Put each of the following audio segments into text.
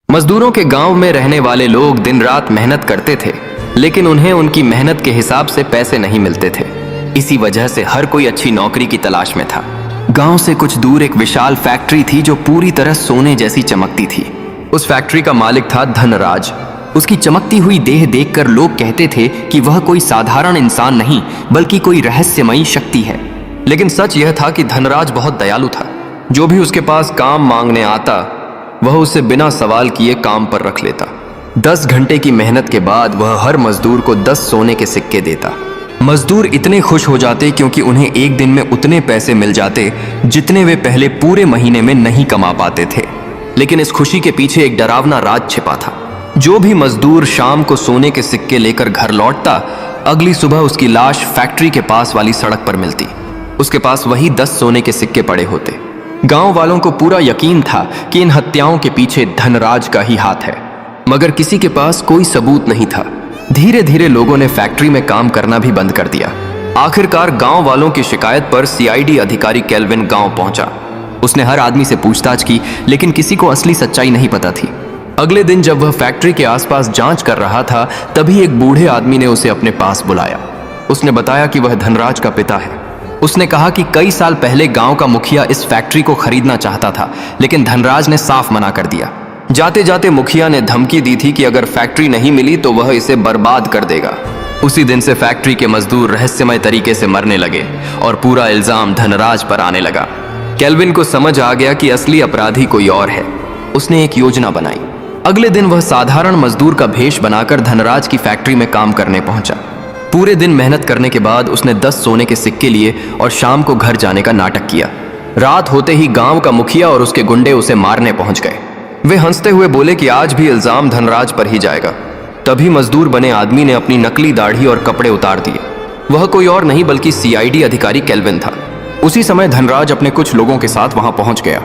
मजदूरों के गांव में रहने वाले लोग दिन रात मेहनत करते थे, लेकिन उन्हें उनकी मेहनत के हिसाब से पैसे नहीं मिलते थे। इसी वजह से हर कोई अच्छी नौकरी की तलाश में था। गांव से कुछ दूर एक विशाल फैक्ट्री थी जो पूरी तरह सोने जैसी चमकती थी। उस फैक्ट्री का मालिक था धनराज। उसकी चमकती हुई देह देखकर लोग कहते थे कि वह कोई साधारण इंसान नहीं बल्कि कोई रहस्यमयी शक्ति है। लेकिन सच यह था कि धनराज बहुत दयालु था। जो भी उसके पास काम मांगने आता वह उसे बिना सवाल किए काम पर रख लेता। 10 घंटे की मेहनत के बाद वह हर मजदूर को 10 सोने के सिक्के देता। मजदूर इतने खुश हो जाते क्योंकि उन्हें एक दिन में उतने पैसे मिल जाते जितने वे पहले पूरे महीने में नहीं कमा पाते थे। लेकिन इस खुशी के पीछे एक डरावना राज छिपा था। जो भी मजदूर शाम को सोने के सिक्के लेकर घर लौटता, अगली सुबह उसकी लाश फैक्ट्री के पास वाली सड़क पर मिलती। उसके पास वही 10 सोने के सिक्के पड़े होते। गांव वालों को पूरा यकीन था कि इन हत्याओं के पीछे धनराज का ही हाथ है, मगर किसी के पास कोई सबूत नहीं था। धीरे धीरे लोगों ने फैक्ट्री में काम करना भी बंद कर दिया। आखिरकार गांव वालों की शिकायत पर सीआईडी अधिकारी केल्विन गांव पहुंचा। उसने हर आदमी से पूछताछ की, लेकिन किसी को असली सच्चाई नहीं पता थी। अगले दिन जब वह फैक्ट्री के आसपास जांच कर रहा था, तभी एक बूढ़े आदमी ने उसे अपने पास बुलाया। उसने बताया कि वह धनराज का पिता है। उसने कहा कि कई साल पहले गांव का मुखिया इस फैक्ट्री को खरीदना चाहता था, लेकिन धनराज ने साफ मना कर दिया। जाते जाते मुखिया ने धमकी दी थी कि अगर फैक्ट्री नहीं मिली तो वह इसे बर्बाद कर देगा। उसी दिन से फैक्ट्री के मजदूर रहस्यमय तरीके से मरने लगे और पूरा इल्जाम धनराज पर आने लगा। केल्विन को समझ आ गया कि असली अपराधी कोई और है। उसने एक योजना बनाई। अगले दिन वह साधारण मजदूर का भेष बनाकर धनराज की फैक्ट्री में काम करने पहुंचा। पूरे दिन मेहनत करने के बाद उसने 10 सोने के सिक्के लिए और शाम को घर जाने का नाटक किया। रात होते ही गांव का मुखिया और उसके गुंडे उसे मारने पहुंच गए। वे हंसते हुए बोले कि आज भी इल्जाम धनराज पर ही जाएगा। तभी मजदूर बने आदमी ने अपनी नकली दाढ़ी और कपड़े उतार दिए। वह कोई और नहीं बल्कि सीआईडी अधिकारी केल्विन था। उसी समय धनराज अपने कुछ लोगों के साथ वहां पहुंच गया।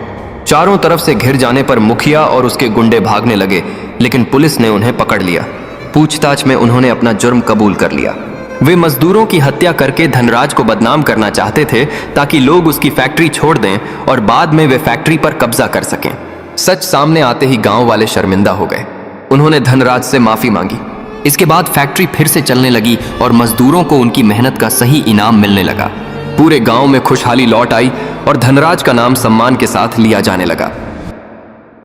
चारों तरफ से घिर जाने पर मुखिया और उसके गुंडे भागने लगे, लेकिन पुलिस ने उन्हें पकड़ लिया। पूछताछ में उन्होंने अपना जुर्म कबूल कर लिया। वे मजदूरों की हत्या करके धनराज को बदनाम करना चाहते थे ताकि लोग उसकी फैक्ट्री छोड़ दें और बाद में वे फैक्ट्री पर कब्जा कर सकें। सच सामने आते ही गांव वाले शर्मिंदा हो गए। उन्होंने धनराज से माफी मांगी। इसके बाद फैक्ट्री फिर से चलने लगी और मजदूरों को उनकी मेहनत का सही इनाम मिलने लगा। पूरे गांव में खुशहाली लौट आई और धनराज का नाम सम्मान के साथ लिया जाने लगा।